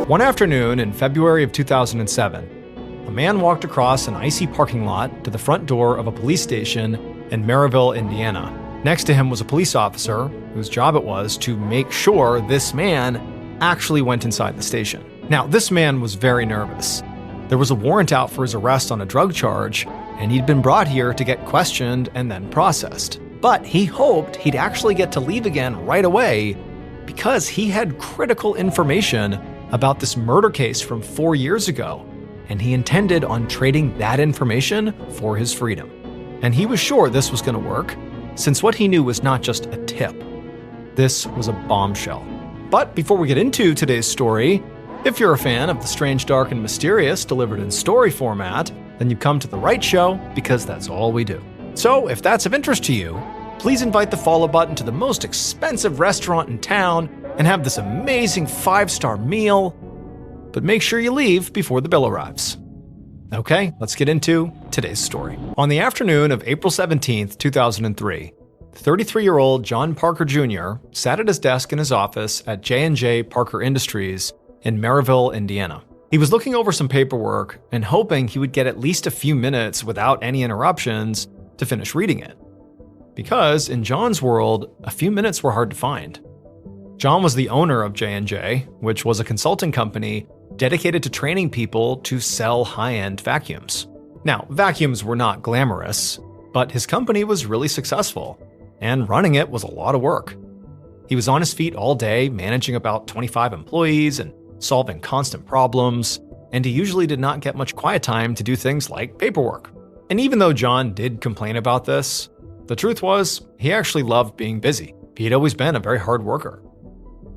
One afternoon in February of 2007, a man walked across an icy parking lot to the front door of a police station in Merrillville, Indiana. Next to him was a police officer whose job it was to make sure this man actually went inside the station. Now, this man was very nervous. There was a warrant out for his arrest on a drug charge, and he'd been brought here to get questioned and then processed. But he hoped he'd actually get to leave again right away because he had critical information about this murder case from 4 years ago, and he intended on trading that information for his freedom. And he was sure this was going to work, since what he knew was not just a tip. This was a bombshell. But before we get into today's story, if you're a fan of the strange, dark, and mysterious delivered in story format, then you've come to the right show, because that's all we do. So if that's of interest to you, please invite the follow button to the most expensive restaurant in town and have this amazing 5-star meal, but make sure you leave before the bill arrives. Okay, let's get into today's story. On the afternoon of April 17th, 2003, 33-year-old John Parker Jr. sat at his desk in his office at J&J Parker Industries in Merrillville, Indiana. He was looking over some paperwork and hoping he would get at least a few minutes without any interruptions to finish reading it. Because in John's world, a few minutes were hard to find. John was the owner of J&J, which was a consulting company dedicated to training people to sell high-end vacuums. Now, vacuums were not glamorous, but his company was really successful, and running it was a lot of work. He was on his feet all day, managing about 25 employees and solving constant problems, and he usually did not get much quiet time to do things like paperwork. And even though John did complain about this, the truth was he actually loved being busy. He had always been a very hard worker.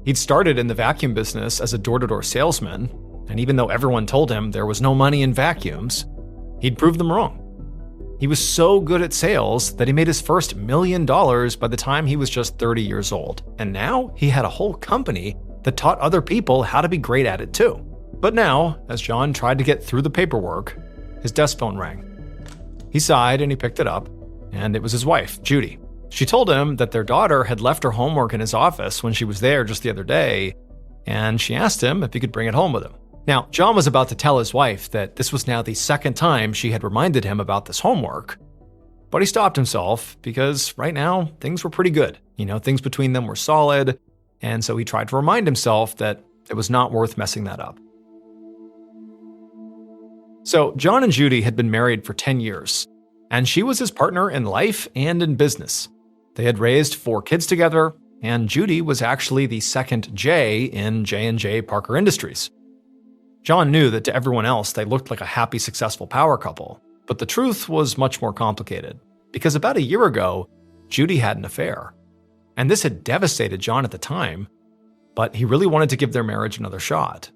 He'd started in the vacuum business as a door-to-door salesman, and even though everyone told him there was no money in vacuums, he'd proved them wrong. He was so good at sales that he made his first $1 million by the time he was just 30 years old, and now he had a whole company that taught other people how to be great at it too. But now, as John tried to get through the paperwork, his desk phone rang. He sighed and he picked it up, and it was his wife, Judy. She told him that their daughter had left her homework in his office when she was there just the other day, and she asked him if he could bring it home with him. Now, John was about to tell his wife that this was now the second time she had reminded him about this homework, but he stopped himself because right now things were pretty good. Things between them were solid, and so he tried to remind himself that it was not worth messing that up. So John and Judy had been married for 10 years, and she was his partner in life and in business. They had raised 4 kids together, and Judy was actually the second J in J&J Parker Industries. John knew that to everyone else they looked like a happy, successful power couple, but the truth was much more complicated, because about a year ago, Judy had an affair. And this had devastated John at the time, but he really wanted to give their marriage another shot.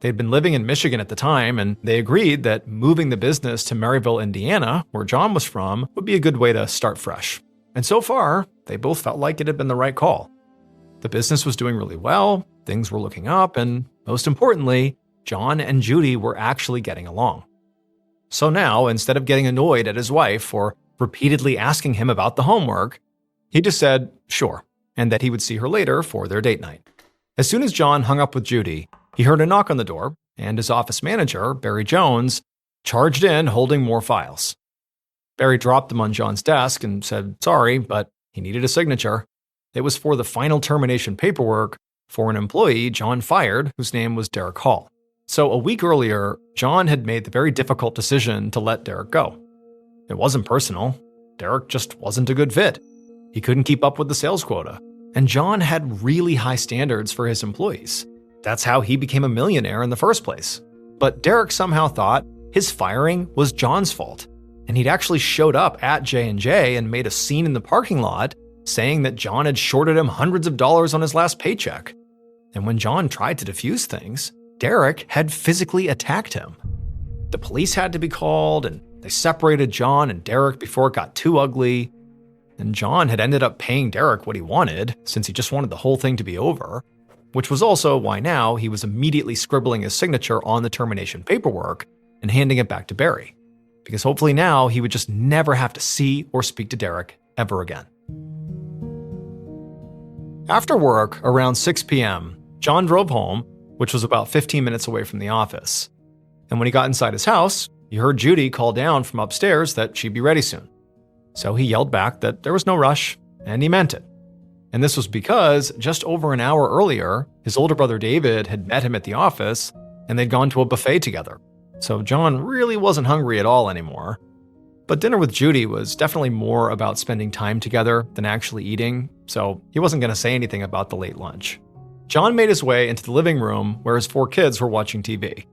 They'd been living in Michigan at the time, and they agreed that moving the business to Merrillville, Indiana, where John was from, would be a good way to start fresh. And so far, they both felt like it had been the right call. The business was doing really well, things were looking up, and most importantly, John and Judy were actually getting along. So now, instead of getting annoyed at his wife for repeatedly asking him about the homework, he just said, sure, and that he would see her later for their date night. As soon as John hung up with Judy, he heard a knock on the door, and his office manager, Barry Jones, charged in holding more files. Barry dropped them on John's desk and said sorry, but he needed a signature. It was for the final termination paperwork for an employee John fired, whose name was Derek Hall. So a week earlier, John had made the very difficult decision to let Derek go. It wasn't personal. Derek just wasn't a good fit. He couldn't keep up with the sales quota, and John had really high standards for his employees. That's how he became a millionaire in the first place. But Derek somehow thought his firing was John's fault, and he'd actually showed up at J&J and made a scene in the parking lot saying that John had shorted him hundreds of dollars on his last paycheck. And when John tried to defuse things, Derek had physically attacked him. The police had to be called, and they separated John and Derek before it got too ugly. And John had ended up paying Derek what he wanted, since he just wanted the whole thing to be over, which was also why now he was immediately scribbling his signature on the termination paperwork and handing it back to Barry, because hopefully now he would just never have to see or speak to Derek ever again. After work, around 6 p.m., John drove home which was about 15 minutes away from the office. And when he got inside his house, he heard Judy call down from upstairs that she'd be ready soon. So he yelled back that there was no rush, and he meant it. And this was because just over an hour earlier, his older brother David had met him at the office, and they'd gone to a buffet together. So John really wasn't hungry at all anymore. But dinner with Judy was definitely more about spending time together than actually eating, so he wasn't going to say anything about the late lunch. John made his way into the living room where his 4 kids were watching TV.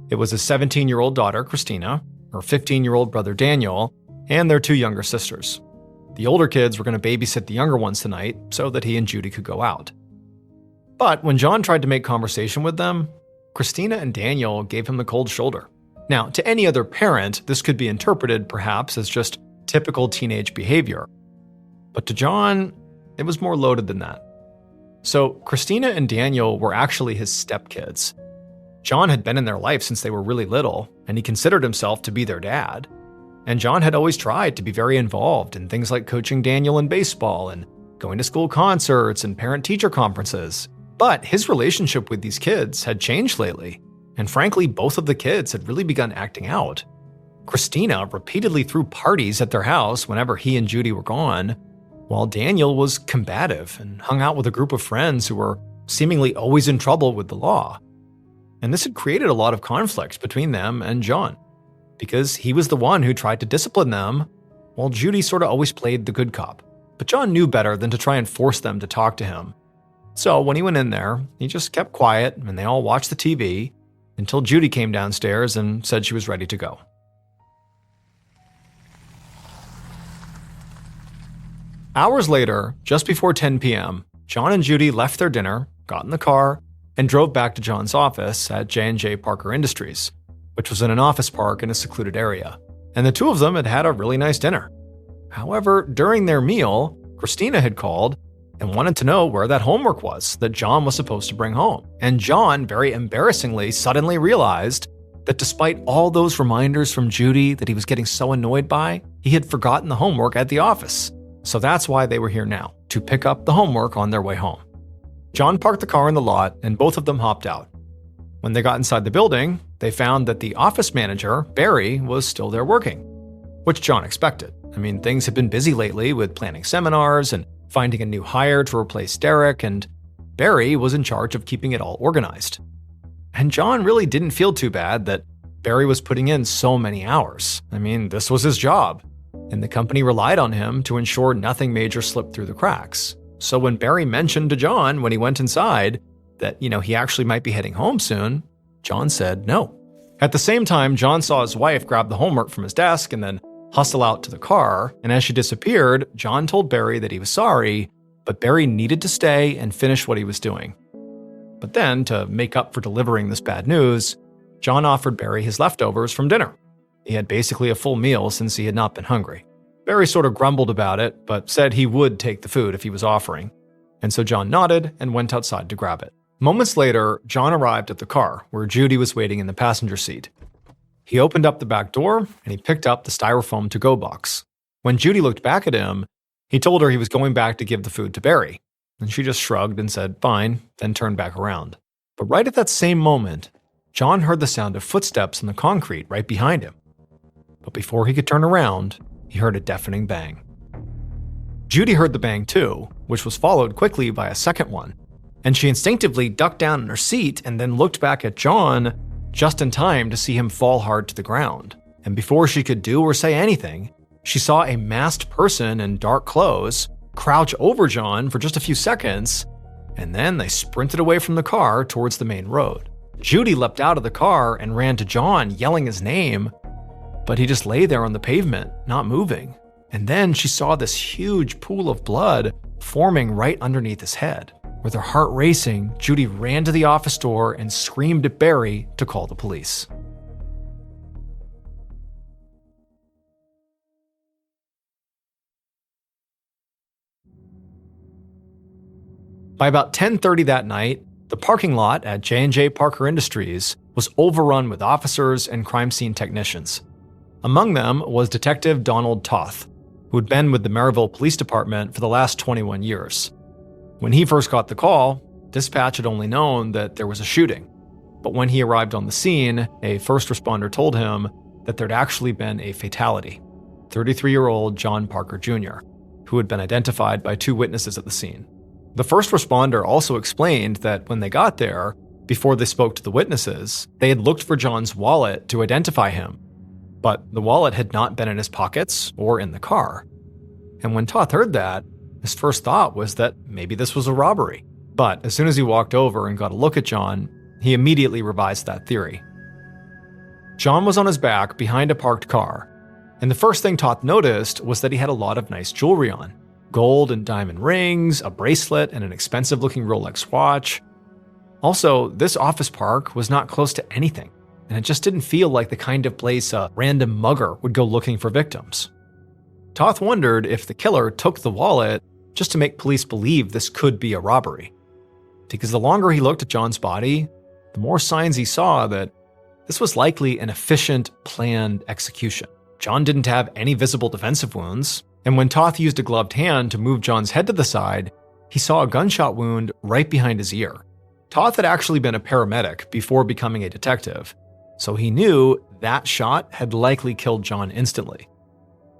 It was his 17-year-old daughter, Christina, her 15-year-old brother, Daniel, and their 2 younger sisters. The older kids were going to babysit the younger ones tonight so that he and Judy could go out. But when John tried to make conversation with them, Christina and Daniel gave him the cold shoulder. Now, to any other parent, this could be interpreted perhaps as just typical teenage behavior. But to John, it was more loaded than that. So Christina and Daniel were actually his stepkids. John had been in their life since they were really little, and he considered himself to be their dad. And John had always tried to be very involved in things like coaching Daniel in baseball and going to school concerts and parent-teacher conferences. But his relationship with these kids had changed lately. And frankly, both of the kids had really begun acting out. Christina repeatedly threw parties at their house whenever he and Judy were gone, while Daniel was combative and hung out with a group of friends who were seemingly always in trouble with the law. And this had created a lot of conflict between them and John, because he was the one who tried to discipline them, while Judy sort of always played the good cop. But John knew better than to try and force them to talk to him. So when he went in there, he just kept quiet and they all watched the TV, until Judy came downstairs and said she was ready to go. Hours later, just before 10 p.m., John and Judy left their dinner, got in the car, and drove back to John's office at J&J Parker Industries, which was in an office park in a secluded area. And the 2 of them had had a really nice dinner. However, during their meal, Christina had called and wanted to know where that homework was that John was supposed to bring home. And John, very embarrassingly, suddenly realized that despite all those reminders from Judy that he was getting so annoyed by, he had forgotten the homework at the office. So that's why they were here now, to pick up the homework on their way home. John parked the car in the lot and both of them hopped out. When they got inside the building, they found that the office manager, Barry, was still there working, which John expected. I mean, things had been busy lately with planning seminars and finding a new hire to replace Derek, and Barry was in charge of keeping it all organized. And John really didn't feel too bad that Barry was putting in so many hours. I mean, this was his job, and the company relied on him to ensure nothing major slipped through the cracks. So when Barry mentioned to John when he went inside that, he actually might be heading home soon, John said no. At the same time, John saw his wife grab the homework from his desk and then hustle out to the car, and as she disappeared, John told Barry that he was sorry, but Barry needed to stay and finish what he was doing. But then, to make up for delivering this bad news, John offered Barry his leftovers from dinner. He had basically a full meal since he had not been hungry. Barry sort of grumbled about it, but said he would take the food if he was offering. And so John nodded and went outside to grab it. Moments later, John arrived at the car, where Judy was waiting in the passenger seat. He opened up the back door, and he picked up the styrofoam to-go box. When Judy looked back at him, he told her he was going back to give the food to Barry, and she just shrugged and said, fine, then turned back around. But right at that same moment, John heard the sound of footsteps in the concrete right behind him. But before he could turn around, he heard a deafening bang. Judy heard the bang too, which was followed quickly by a second one, and she instinctively ducked down in her seat and then looked back at John just in time to see him fall hard to the ground. And before she could do or say anything, she saw a masked person in dark clothes crouch over John for just a few seconds, and then they sprinted away from the car towards the main road. Judy leapt out of the car and ran to John, yelling his name, but he just lay there on the pavement, not moving. And then she saw this huge pool of blood forming right underneath his head. With her heart racing, Judy ran to the office door and screamed at Barry to call the police. By about 10:30 that night, the parking lot at J&J Parker Industries was overrun with officers and crime scene technicians. Among them was Detective Donald Toth, who had been with the Merrillville Police Department for the last 21 years. When he first got the call, dispatch had only known that there was a shooting, But when he arrived on the scene, a first responder told him that there'd actually been a fatality. 33-year-old John Parker Jr., who had been identified by 2 witnesses at the scene. The first responder also explained that when they got there, before they spoke to the witnesses, they had looked for John's wallet to identify him, but the wallet had not been in his pockets or in the car. And when Toth heard that, his first thought was that maybe this was a robbery. But as soon as he walked over and got a look at John, he immediately revised that theory. John was on his back behind a parked car, and the first thing Toth noticed was that he had a lot of nice jewelry on. Gold and diamond rings, a bracelet, and an expensive-looking Rolex watch. Also, this office park was not close to anything, and it just didn't feel like the kind of place a random mugger would go looking for victims. Toth wondered if the killer took the wallet just to make police believe this could be a robbery. Because the longer he looked at John's body, the more signs he saw that this was likely an efficient, planned execution. John didn't have any visible defensive wounds, and when Toth used a gloved hand to move John's head to the side, he saw a gunshot wound right behind his ear. Toth had actually been a paramedic before becoming a detective, so he knew that shot had likely killed John instantly.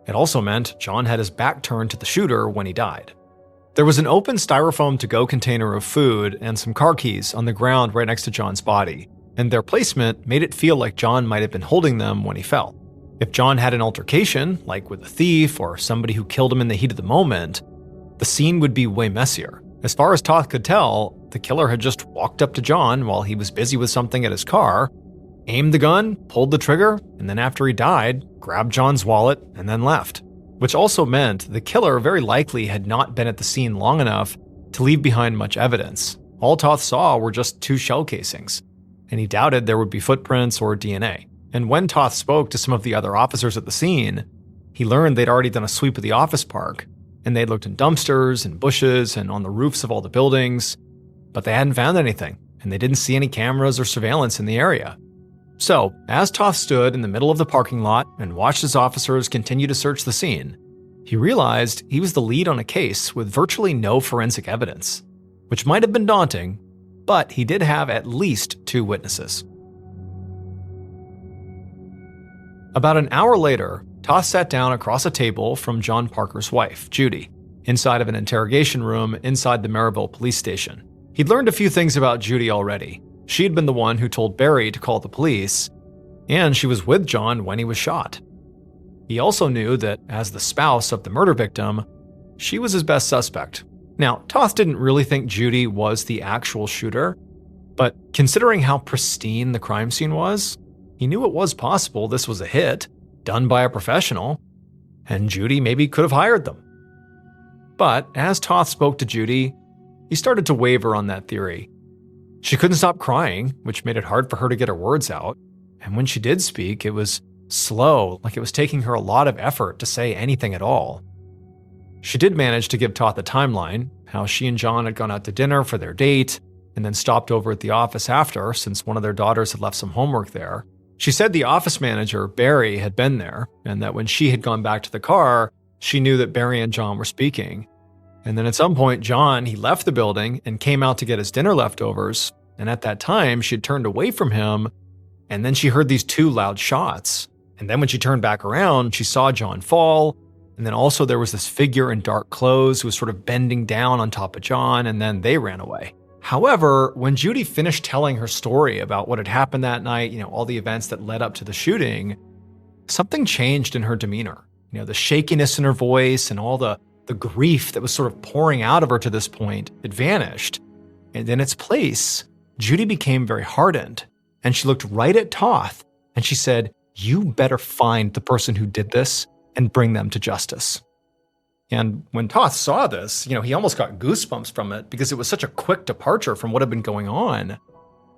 It also meant John had his back turned to the shooter when he died. There was an open styrofoam to-go container of food and some car keys on the ground right next to John's body, and their placement made it feel like John might have been holding them when he fell. If John had an altercation, like with a thief or somebody who killed him in the heat of the moment, the scene would be way messier. As far as Toth could tell, the killer had just walked up to John while he was busy with something at his car, aimed the gun, pulled the trigger, and then after he died, grabbed John's wallet and then left. Which also meant the killer very likely had not been at the scene long enough to leave behind much evidence. All Toth saw were just 2 shell casings, and he doubted there would be footprints or DNA. And when Toth spoke to some of the other officers at the scene, he learned they'd already done a sweep of the office park, and they'd looked in dumpsters and bushes and on the roofs of all the buildings, but they hadn't found anything, and they didn't see any cameras or surveillance in the area. So, as Toth stood in the middle of the parking lot and watched his officers continue to search the scene, he realized he was the lead on a case with virtually no forensic evidence, which might have been daunting, but he did have at least 2 witnesses. About an hour later, Toth sat down across a table from John Parker's wife, Judy, inside of an interrogation room inside the Merrillville police station. He'd learned a few things about Judy already. She had been the one who told Barry to call the police, and she was with John when he was shot. He also knew that, as the spouse of the murder victim, she was his best suspect. Now, Toth didn't really think Judy was the actual shooter, but considering how pristine the crime scene was, he knew it was possible this was a hit, done by a professional, and Judy maybe could have hired them. But as Toth spoke to Judy, he started to waver on that theory. She couldn't stop crying, which made it hard for her to get her words out, and when she did speak, it was slow, like it was taking her a lot of effort to say anything at all. She did manage to give Toth a timeline, how she and John had gone out to dinner for their date, and then stopped over at the office after, since one of their daughters had left some homework there. She said the office manager, Barry, had been there, and that when she had gone back to the car, she knew that Barry and John were speaking. And then at some point, John, he left the building and came out to get his dinner leftovers, and at that time, she had turned away from him, and then she heard these 2 loud shots. And then when she turned back around, she saw John fall, and then also there was this figure in dark clothes who was sort of bending down on top of John, and then they ran away. However, when Judy finished telling her story about what had happened that night, all the events that led up to the shooting, something changed in her demeanor. The shakiness in her voice and all the grief that was sort of pouring out of her to this point, it vanished. And in its place, Judy became very hardened, and she looked right at Toth, and she said, "You better find the person who did this and bring them to justice." And when Toth saw this, he almost got goosebumps from it because it was such a quick departure from what had been going on.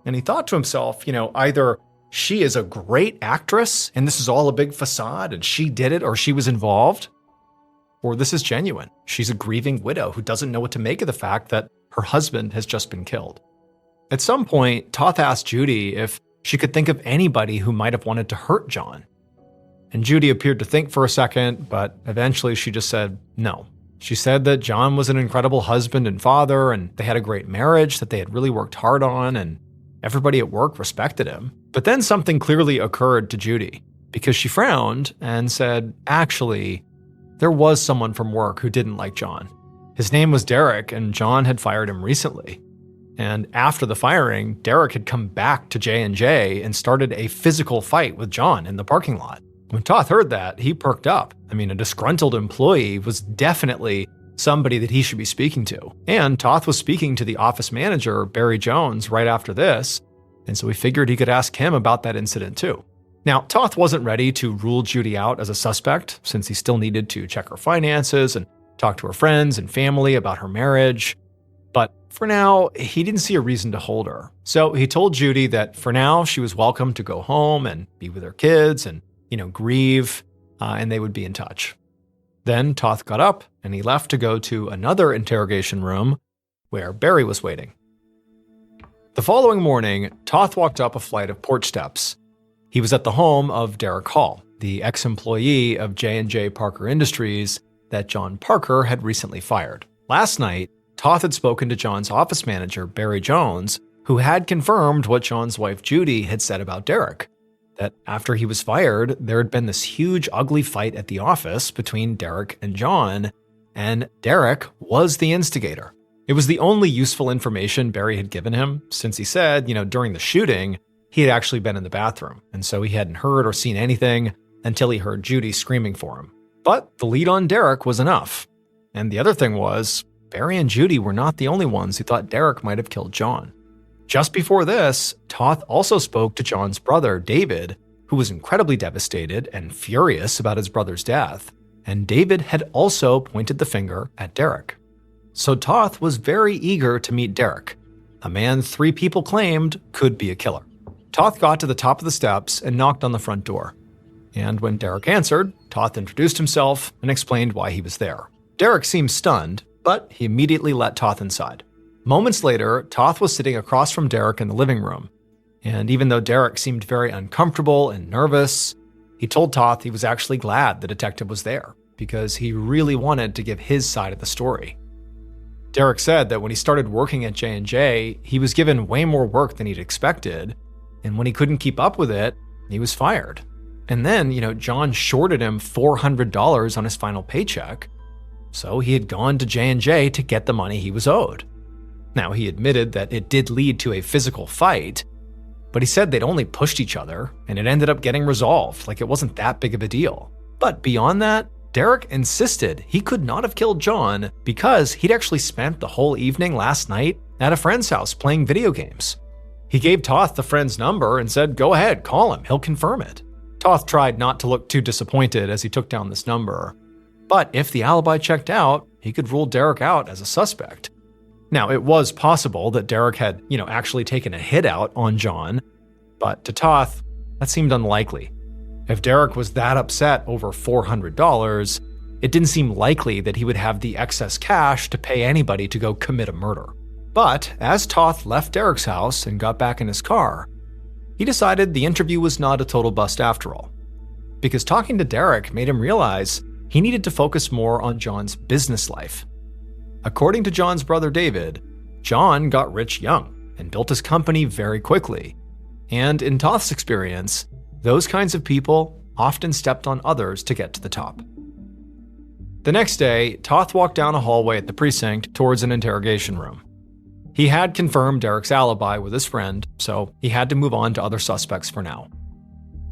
And he thought to himself, either she is a great actress and this is all a big facade and she did it or she was involved, or this is genuine. She's a grieving widow who doesn't know what to make of the fact that her husband has just been killed. At some point, Toth asked Judy if she could think of anybody who might have wanted to hurt John. And Judy appeared to think for a second, but eventually she just said no. She said that John was an incredible husband and father, and they had a great marriage that they had really worked hard on, and everybody at work respected him. But then something clearly occurred to Judy, because she frowned and said, actually, there was someone from work who didn't like John. His name was Derek, and John had fired him recently. And after the firing, Derek had come back to J&J and started a physical fight with John in the parking lot. When Toth heard that, he perked up. I mean, a disgruntled employee was definitely somebody that he should be speaking to. And Toth was speaking to the office manager, Barry Jones, right after this, and so he figured he could ask him about that incident too. Now, Toth wasn't ready to rule Judy out as a suspect, since he still needed to check her finances and talk to her friends and family about her marriage. But for now, he didn't see a reason to hold her. So he told Judy that for now, she was welcome to go home and be with her kids and, grieve, and they would be in touch. Then Toth got up and he left to go to another interrogation room where Barry was waiting. The following morning, Toth walked up a flight of porch steps. He was at the home of Derek Hall, the ex-employee of J&J Parker Industries that John Parker had recently fired. Last night, Toth had spoken to John's office manager, Barry Jones, who had confirmed what John's wife Judy had said about Derek, that after he was fired, there had been this huge, ugly fight at the office between Derek and John, and Derek was the instigator. It was the only useful information Barry had given him, since he said, during the shooting, he had actually been in the bathroom, and so he hadn't heard or seen anything until he heard Judy screaming for him. But the lead on Derek was enough. And the other thing was, Barry and Judy were not the only ones who thought Derek might have killed John. Just before this, Toth also spoke to John's brother, David, who was incredibly devastated and furious about his brother's death, and David had also pointed the finger at Derek. So Toth was very eager to meet Derek, a man 3 people claimed could be a killer. Toth got to the top of the steps and knocked on the front door. And when Derek answered, Toth introduced himself and explained why he was there. Derek seemed stunned, but he immediately let Toth inside. Moments later, Toth was sitting across from Derek in the living room. And even though Derek seemed very uncomfortable and nervous, he told Toth he was actually glad the detective was there, because he really wanted to give his side of the story. Derek said that when he started working at J&J, he was given way more work than he'd expected, and when he couldn't keep up with it, he was fired. And then, John shorted him $400 on his final paycheck, so he had gone to J&J to get the money he was owed. Now, he admitted that it did lead to a physical fight, but he said they'd only pushed each other, and it ended up getting resolved, like it wasn't that big of a deal. But beyond that, Derek insisted he could not have killed John because he'd actually spent the whole evening last night at a friend's house playing video games. He gave Toth the friend's number and said, "Go ahead, call him, he'll confirm it." Toth tried not to look too disappointed as he took down this number, but if the alibi checked out, he could rule Derek out as a suspect. Now, it was possible that Derek had, actually taken a hit out on John, but to Toth, that seemed unlikely. If Derek was that upset over $400, it didn't seem likely that he would have the excess cash to pay anybody to go commit a murder. But as Toth left Derek's house and got back in his car, he decided the interview was not a total bust after all, because talking to Derek made him realize he needed to focus more on John's business life. According to John's brother David, John got rich young and built his company very quickly. And in Toth's experience, those kinds of people often stepped on others to get to the top. The next day, Toth walked down a hallway at the precinct towards an interrogation room. He had confirmed Derek's alibi with his friend, so he had to move on to other suspects for now.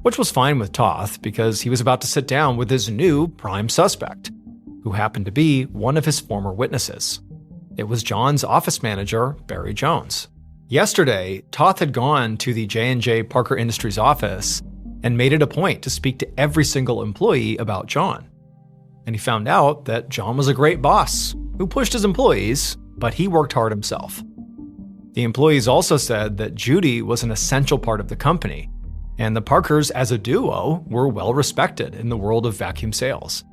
Which was fine with Toth because he was about to sit down with his new prime suspect, who happened to be one of his former witnesses. It was John's office manager, Barry Jones. Yesterday, Toth had gone to the J&J Parker Industries office and made it a point to speak to every single employee about John. And he found out that John was a great boss who pushed his employees, but he worked hard himself. The employees also said that Judy was an essential part of the company, and the Parkers as a duo were well respected in the world of vacuum sales.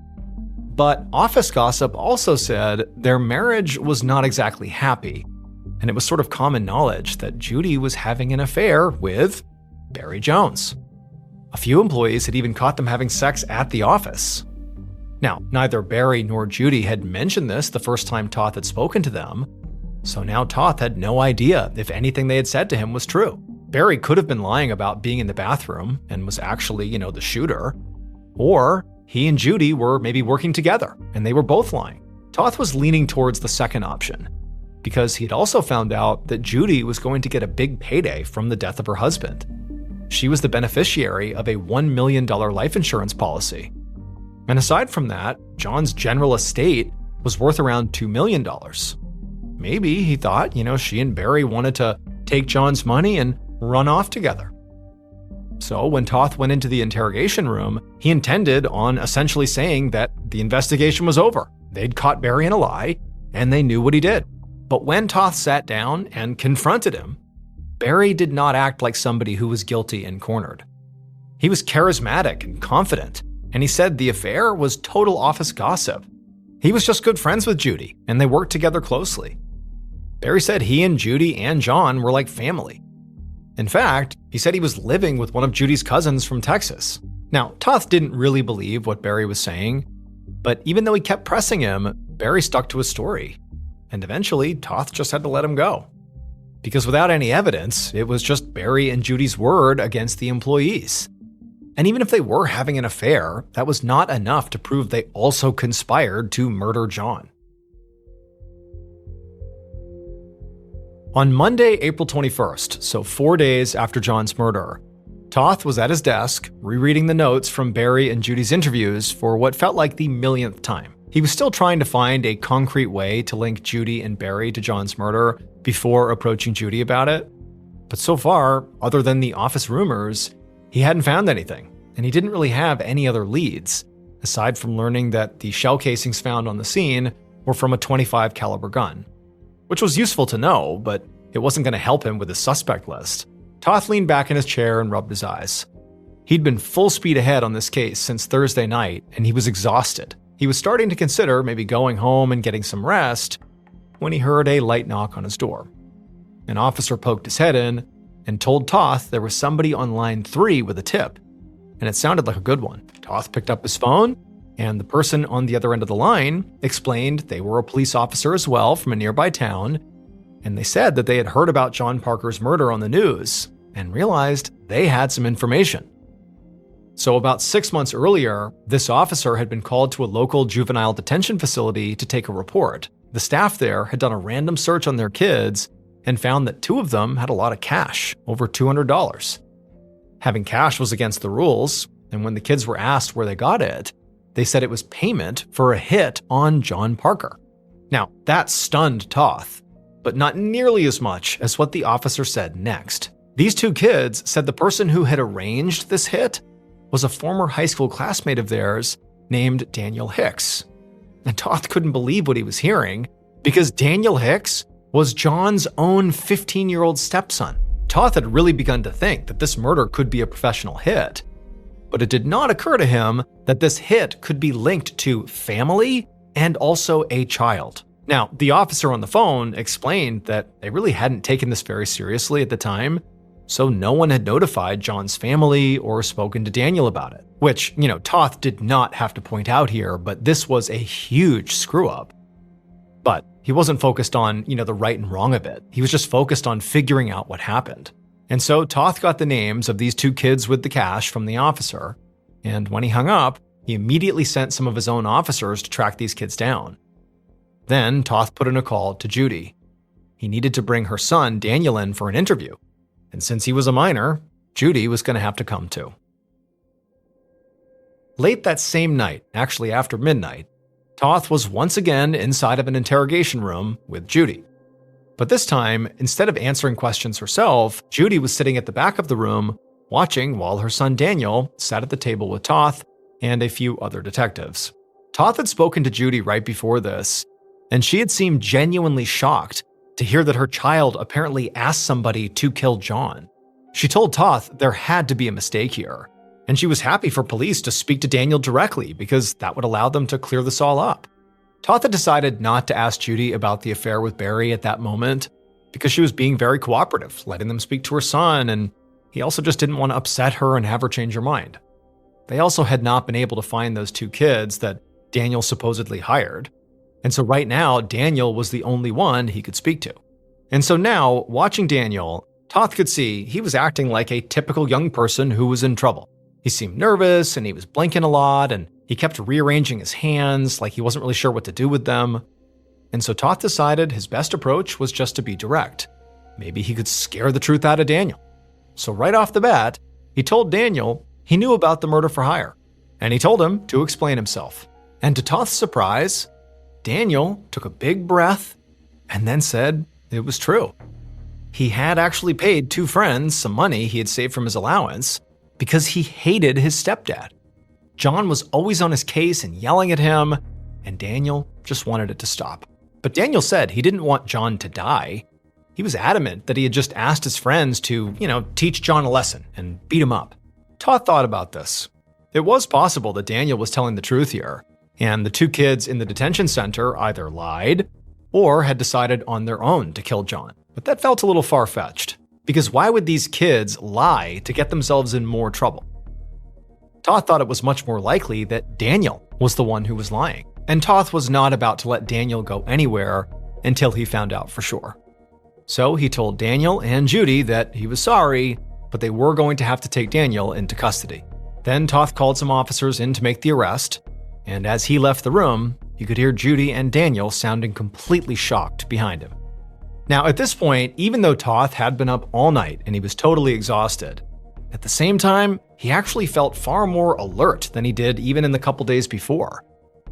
But office gossip also said their marriage was not exactly happy, and it was sort of common knowledge that Judy was having an affair with Barry Jones. A few employees had even caught them having sex at the office. Now, neither Barry nor Judy had mentioned this the first time Toth had spoken to them, so now Toth had no idea if anything they had said to him was true. Barry could have been lying about being in the bathroom and was actually, the shooter. Or he and Judy were maybe working together and they were both lying. Toth was leaning towards the second option because he had also found out that Judy was going to get a big payday from the death of her husband. She was the beneficiary of a $1 million life insurance policy. And aside from that, John's general estate was worth around $2 million. Maybe he thought, she and Barry wanted to take John's money and run off together. So when Toth went into the interrogation room, he intended on essentially saying that the investigation was over. They'd caught Barry in a lie, and they knew what he did. But when Toth sat down and confronted him, Barry did not act like somebody who was guilty and cornered. He was charismatic and confident, and he said the affair was total office gossip. He was just good friends with Judy, and they worked together closely. Barry said he and Judy and John were like family. In fact, he said he was living with one of Judy's cousins from Texas. Now, Toth didn't really believe what Barry was saying, but even though he kept pressing him, Barry stuck to his story. And eventually, Toth just had to let him go. Because without any evidence, it was just Barry and Judy's word against the employees. And even if they were having an affair, that was not enough to prove they also conspired to murder John. On Monday, April 21st, so 4 days after John's murder, Toth was at his desk, rereading the notes from Barry and Judy's interviews for what felt like the millionth time. He was still trying to find a concrete way to link Judy and Barry to John's murder before approaching Judy about it. But so far, other than the office rumors, he hadn't found anything, and he didn't really have any other leads, aside from learning that the shell casings found on the scene were from a .25 caliber gun, which was useful to know, but it wasn't going to help him with his suspect list. Toth leaned back in his chair and rubbed his eyes. He'd been full speed ahead on this case since Thursday night, and he was exhausted. He was starting to consider maybe going home and getting some rest when he heard a light knock on his door. An officer poked his head in and told Toth there was somebody on line 3 with a tip, and it sounded like a good one. Toth picked up his phone, and the person on the other end of the line explained they were a police officer as well from a nearby town, and they said that they had heard about John Parker's murder on the news and realized they had some information. So about 6 months earlier, this officer had been called to a local juvenile detention facility to take a report. The staff there had done a random search on their kids and found that 2 of them had a lot of cash, over $200. Having cash was against the rules, and when the kids were asked where they got it, they said it was payment for a hit on John Parker. Now, that stunned Toth, but not nearly as much as what the officer said next. These 2 kids said the person who had arranged this hit was a former high school classmate of theirs named Daniel Hicks. And Toth couldn't believe what he was hearing because Daniel Hicks was John's own 15-year-old stepson. Toth had really begun to think that this murder could be a professional hit, but it did not occur to him that this hit could be linked to family and also a child. Now, the officer on the phone explained that they really hadn't taken this very seriously at the time, so no one had notified John's family or spoken to Daniel about it. Which, Toth did not have to point out here, but this was a huge screw-up. But he wasn't focused on, the right and wrong of it. He was just focused on figuring out what happened. And so Toth got the names of these 2 kids with the cash from the officer, and when he hung up, he immediately sent some of his own officers to track these kids down. Then Toth put in a call to Judy. He needed to bring her son, Daniel, in for an interview. And since he was a minor, Judy was going to have to come too. Late that same night, actually after midnight, Toth was once again inside of an interrogation room with Judy. But this time, instead of answering questions herself, Judy was sitting at the back of the room, watching while her son Daniel sat at the table with Toth and a few other detectives. Toth had spoken to Judy right before this, and she had seemed genuinely shocked to hear that her child apparently asked somebody to kill John. She told Toth there had to be a mistake here, and she was happy for police to speak to Daniel directly because that would allow them to clear this all up. Toth had decided not to ask Judy about the affair with Barry at that moment because she was being very cooperative, letting them speak to her son, and he also just didn't want to upset her and have her change her mind. They also had not been able to find those 2 kids that Daniel supposedly hired. And so right now, Daniel was the only one he could speak to. And so now, watching Daniel, Toth could see he was acting like a typical young person who was in trouble. He seemed nervous, and he was blinking a lot, and he kept rearranging his hands like he wasn't really sure what to do with them. And so Toth decided his best approach was just to be direct. Maybe he could scare the truth out of Daniel. So right off the bat, he told Daniel he knew about the murder for hire, and he told him to explain himself. And to Toth's surprise, Daniel took a big breath and then said it was true. He had actually paid two friends some money he had saved from his allowance because he hated his stepdad. John was always on his case and yelling at him, and Daniel just wanted it to stop. But Daniel said he didn't want John to die. He was adamant that he had just asked his friends to, teach John a lesson and beat him up. Toth thought about this. It was possible that Daniel was telling the truth here, and the two kids in the detention center either lied or had decided on their own to kill John. But that felt a little far-fetched, because why would these kids lie to get themselves in more trouble? Toth thought it was much more likely that Daniel was the one who was lying, and Toth was not about to let Daniel go anywhere until he found out for sure. So he told Daniel and Judy that he was sorry, but they were going to have to take Daniel into custody. Then Toth called some officers in to make the arrest, and as he left the room, you could hear Judy and Daniel sounding completely shocked behind him. Now, at this point, even though Toth had been up all night and he was totally exhausted, at the same time, he actually felt far more alert than he did even in the couple days before.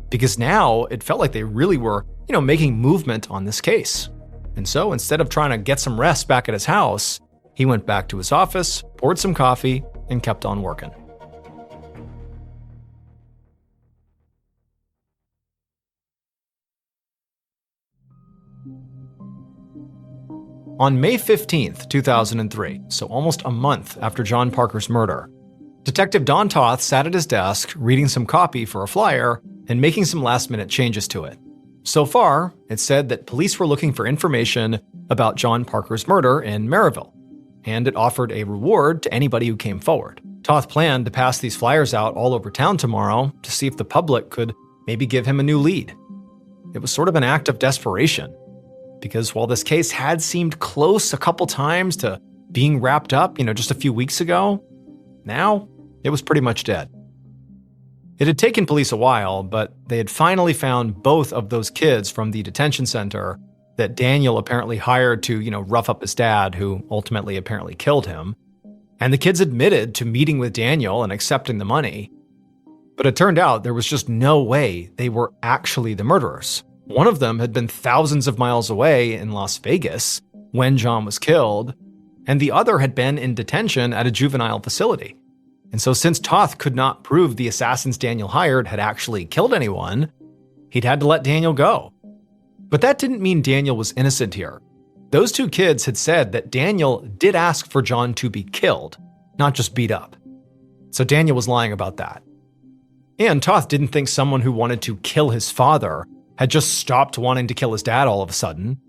Because now it felt like they really were, making movement on this case. And so instead of trying to get some rest back at his house, he went back to his office, poured some coffee, and kept on working. On May 15th, 2003, so almost a month after John Parker's murder, Detective Don Toth sat at his desk reading some copy for a flyer and making some last-minute changes to it. So far, it said that police were looking for information about John Parker's murder in Merrillville, and it offered a reward to anybody who came forward. Toth planned to pass these flyers out all over town tomorrow to see if the public could maybe give him a new lead. It was sort of an act of desperation, because while this case had seemed close a couple times to being wrapped up, just a few weeks ago, now it was pretty much dead. It had taken police a while, but they had finally found both of those kids from the detention center that Daniel apparently hired to, rough up his dad, who ultimately apparently killed him. And the kids admitted to meeting with Daniel and accepting the money. But it turned out there was just no way they were actually the murderers. One of them had been thousands of miles away in Las Vegas when John was killed, and the other had been in detention at a juvenile facility. And so since Toth could not prove the assassins Daniel hired had actually killed anyone, he'd had to let Daniel go. But that didn't mean Daniel was innocent here. Those two kids had said that Daniel did ask for John to be killed, not just beat up. So Daniel was lying about that. And Toth didn't think someone who wanted to kill his father had just stopped wanting to kill his dad all of a sudden.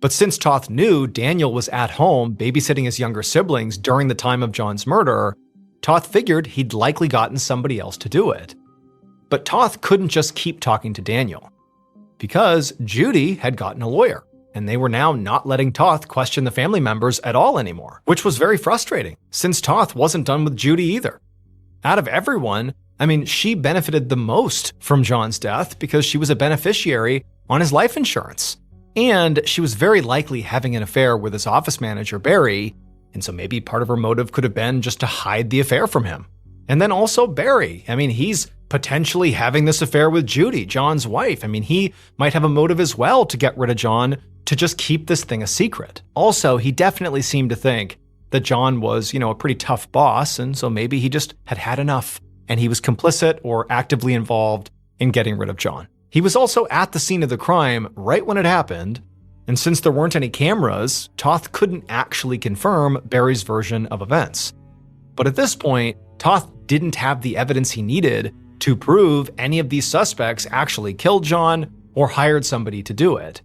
But since Toth knew Daniel was at home babysitting his younger siblings during the time of John's murder, Toth figured he'd likely gotten somebody else to do it. But Toth couldn't just keep talking to Daniel, because Judy had gotten a lawyer, and they were now not letting Toth question the family members at all anymore, which was very frustrating, since Toth wasn't done with Judy either. Out of everyone, she benefited the most from John's death because she was a beneficiary on his life insurance. And she was very likely having an affair with his office manager, Barry, and so maybe part of her motive could have been just to hide the affair from him. And then also Barry. He's potentially having this affair with Judy, John's wife. He might have a motive as well to get rid of John, to just keep this thing a secret. Also, he definitely seemed to think that John was, a pretty tough boss, and so maybe he just had had enough, and he was complicit or actively involved in getting rid of John. He was also at the scene of the crime right when it happened, and since there weren't any cameras, Toth couldn't actually confirm Barry's version of events. But at this point, Toth didn't have the evidence he needed to prove any of these suspects actually killed John or hired somebody to do it.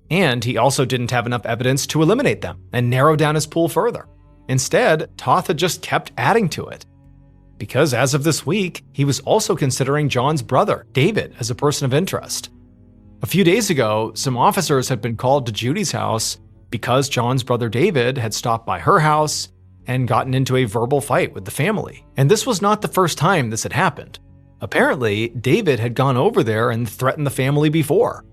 And he also didn't have enough evidence to eliminate them and narrow down his pool further. Instead, Toth had just kept adding to it. Because as of this week, he was also considering John's brother, David, as a person of interest. A few days ago, some officers had been called to Judy's house because John's brother David had stopped by her house and gotten into a verbal fight with the family. And this was not the first time this had happened. Apparently, David had gone over there and threatened the family before.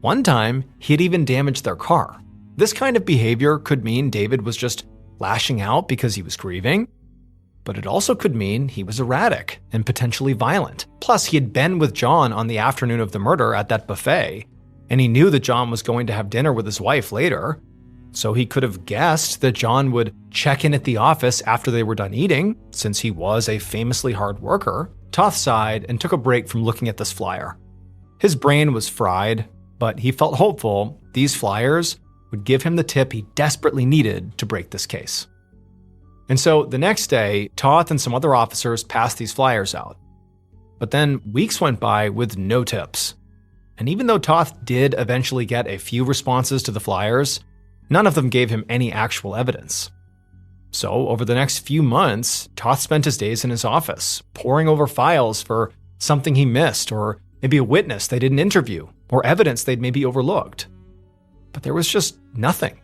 One time, he had even damaged their car. This kind of behavior could mean David was just lashing out because he was grieving, but it also could mean he was erratic and potentially violent. Plus, he had been with John on the afternoon of the murder at that buffet, and he knew that John was going to have dinner with his wife later, so he could have guessed that John would check in at the office after they were done eating, since he was a famously hard worker. Toth sighed and took a break from looking at this flyer. His brain was fried, but he felt hopeful these flyers would give him the tip he desperately needed to break this case. And so the next day, Toth and some other officers passed these flyers out. But then weeks went by with no tips. And even though Toth did eventually get a few responses to the flyers, none of them gave him any actual evidence. So over the next few months, Toth spent his days in his office, poring over files for something he missed, or maybe a witness they didn't interview, or evidence they'd maybe overlooked. But there was just nothing.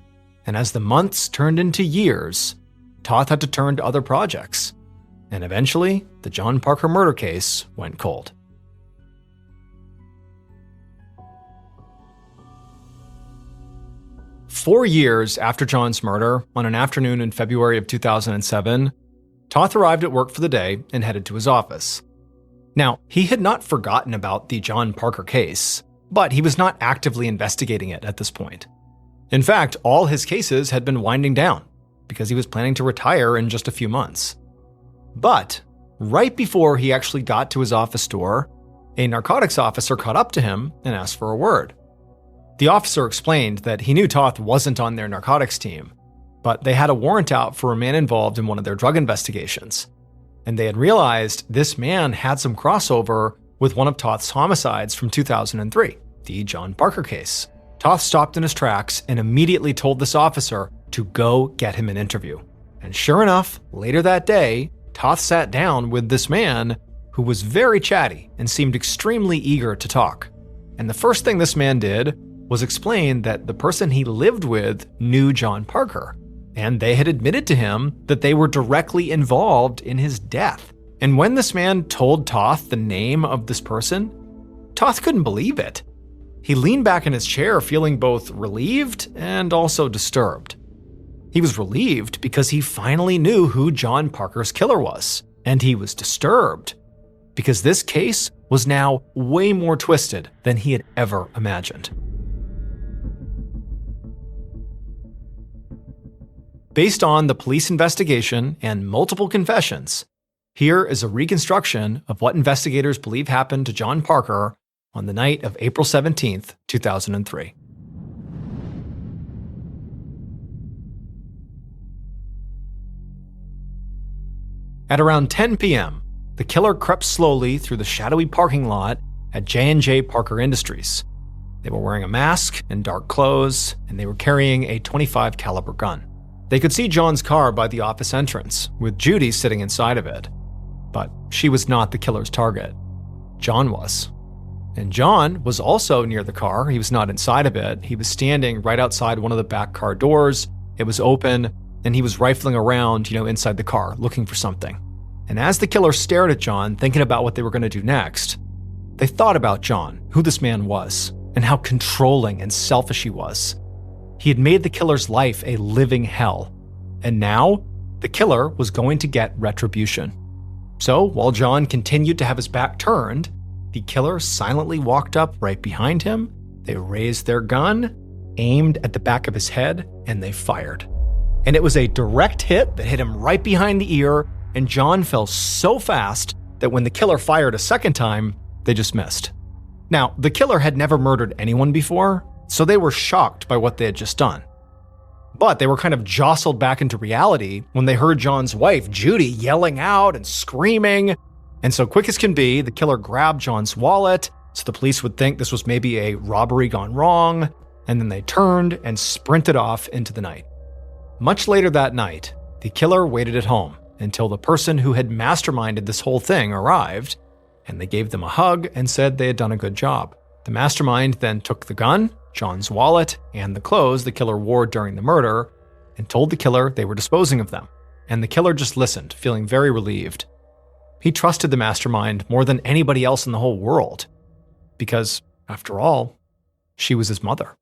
And as the months turned into years, Toth had to turn to other projects. And eventually, the John Parker murder case went cold. Four years after John's murder, on an afternoon in February of 2007, Toth arrived at work for the day and headed to his office. Now, he had not forgotten about the John Parker case, but he was not actively investigating it at this point. In fact, all his cases had been winding down because he was planning to retire in just a few months. But right before he actually got to his office door, a narcotics officer caught up to him and asked for a word. The officer explained that he knew Toth wasn't on their narcotics team, but they had a warrant out for a man involved in one of their drug investigations. And they had realized this man had some crossover with one of Toth's homicides from 2003, the John Parker case. Toth stopped in his tracks and immediately told this officer to go get him an interview. And sure enough, later that day, Toth sat down with this man who was very chatty and seemed extremely eager to talk. And the first thing this man did was explain that the person he lived with knew John Parker, and they had admitted to him that they were directly involved in his death. And when this man told Toth the name of this person, Toth couldn't believe it. He leaned back in his chair feeling both relieved and also disturbed. He was relieved because he finally knew who John Parker's killer was, and he was disturbed because this case was now way more twisted than he had ever imagined. Based on the police investigation and multiple confessions, here is a reconstruction of what investigators believe happened to John Parker on the night of April 17th, 2003. At around 10 p.m., the killer crept slowly through the shadowy parking lot at J&J Parker Industries. They were wearing a mask and dark clothes, and they were carrying a .25 caliber gun. They could see John's car by the office entrance, with Judy sitting inside of it. But she was not the killer's target. John was. And John was also near the car. He was not inside of it. He was standing right outside one of the back car doors. It was open, and he was rifling around, inside the car, looking for something. And as the killer stared at John, thinking about what they were going to do next, they thought about John, who this man was, and how controlling and selfish he was. He had made the killer's life a living hell, and now the killer was going to get retribution. So while John continued to have his back turned, the killer silently walked up right behind him. They raised their gun, aimed at the back of his head, and they fired. And it was a direct hit that hit him right behind the ear, and John fell so fast that when the killer fired a second time, they just missed. Now, the killer had never murdered anyone before, so they were shocked by what they had just done. But they were kind of jostled back into reality when they heard John's wife, Judy, yelling out and screaming. And so quick as can be, the killer grabbed John's wallet, so the police would think this was maybe a robbery gone wrong, and then they turned and sprinted off into the night. Much later that night, the killer waited at home until the person who had masterminded this whole thing arrived, and they gave them a hug and said they had done a good job. The mastermind then took the gun, John's wallet, and the clothes the killer wore during the murder, and told the killer they were disposing of them. And the killer just listened, feeling very relieved. He trusted the mastermind more than anybody else in the whole world. Because, after all, she was his mother.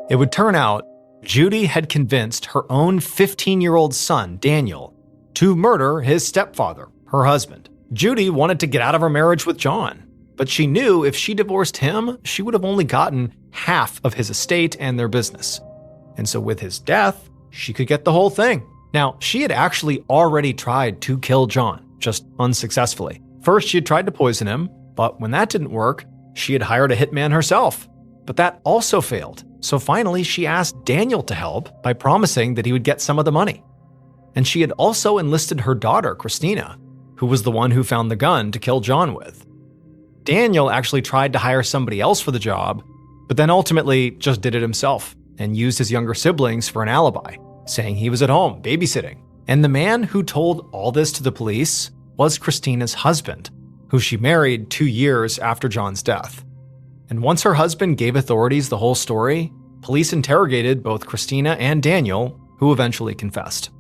It would turn out Judy had convinced her own 15-year-old son, Daniel, to murder his stepfather, her husband. Judy wanted to get out of her marriage with John, but she knew if she divorced him, she would have only gotten half of his estate and their business. And so with his death, she could get the whole thing. Now, she had actually already tried to kill John, just unsuccessfully. First, she had tried to poison him, but when that didn't work, she had hired a hitman herself. But that also failed. So finally, she asked Daniel to help by promising that he would get some of the money. And she had also enlisted her daughter, Christina, who was the one who found the gun to kill John with. Daniel actually tried to hire somebody else for the job, but then ultimately just did it himself and used his younger siblings for an alibi, saying he was at home babysitting. And the man who told all this to the police was Christina's husband, who she married 2 years after John's death. And once her husband gave authorities the whole story, police interrogated both Christina and Daniel, who eventually confessed.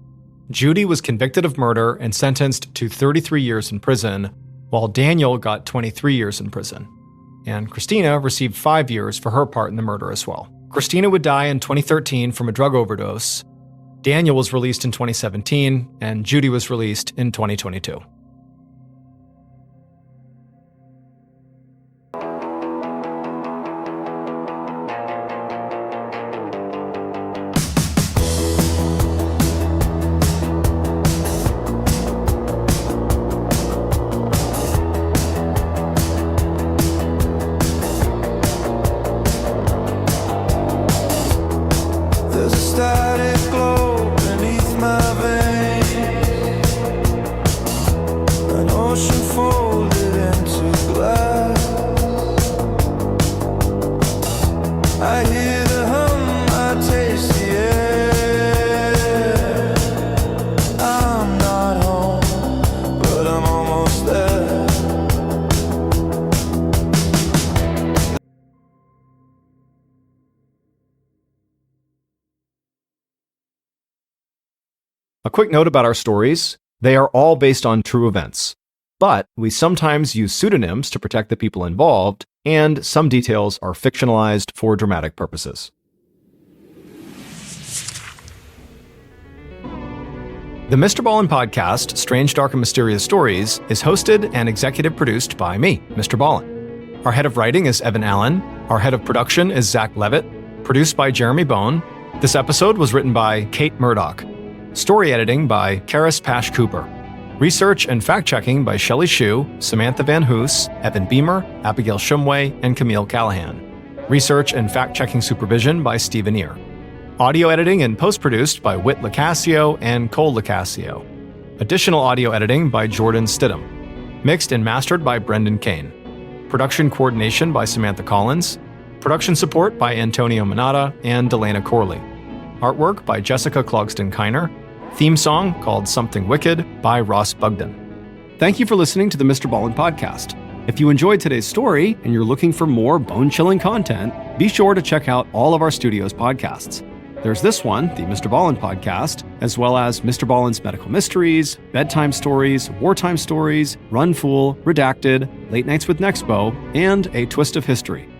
Judy was convicted of murder and sentenced to 33 years in prison, while Daniel got 23 years in prison. And Christina received 5 years for her part in the murder as well. Christina would die in 2013 from a drug overdose. Daniel was released in 2017, and Judy was released in 2022. A quick note about our stories: they are all based on true events, but we sometimes use pseudonyms to protect the people involved, and some details are fictionalized for dramatic purposes. The MrBallen's podcast, Strange, Dark, and Mysterious Stories, is hosted and executive produced by me, Mr. Ballen. Our head of writing is Evan Allen. Our head of production is Zach Levitt. Produced by Jeremy Bone. This episode was written by Kate Murdoch. Story editing by Karis Pash Cooper. Research and fact-checking by Shelley Shue, Samantha Van Hoos, Evan Beamer, Abigail Shumway, and Camille Callahan. Research and fact-checking supervision by Stephen Ear. Audio editing and post-produced by Whit Lacasio and Cole Lacasio. Additional audio editing by Jordan Stidham. Mixed and mastered by Brendan Kane. Production coordination by Samantha Collins. Production support by Antonio Manata and Delana Corley. Artwork by Jessica Clogston-Kiner. Theme song called Something Wicked by Ross Bugden. Thank you for listening to the MrBallen's podcast. If you enjoyed today's story and you're looking for more bone-chilling content, be sure to check out all of our studio's podcasts. There's this one, the MrBallen's podcast, as well as MrBallen's Medical Mysteries, Bedtime Stories, Wartime Stories, Run Fool, Redacted, Late Nights with Nexpo, and A Twist of History.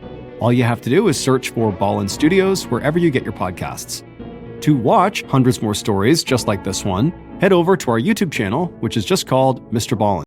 All you have to do is search for Ballen Studios wherever you get your podcasts. To watch hundreds more stories just like this one, head over to our YouTube channel, which is just called MrBallen.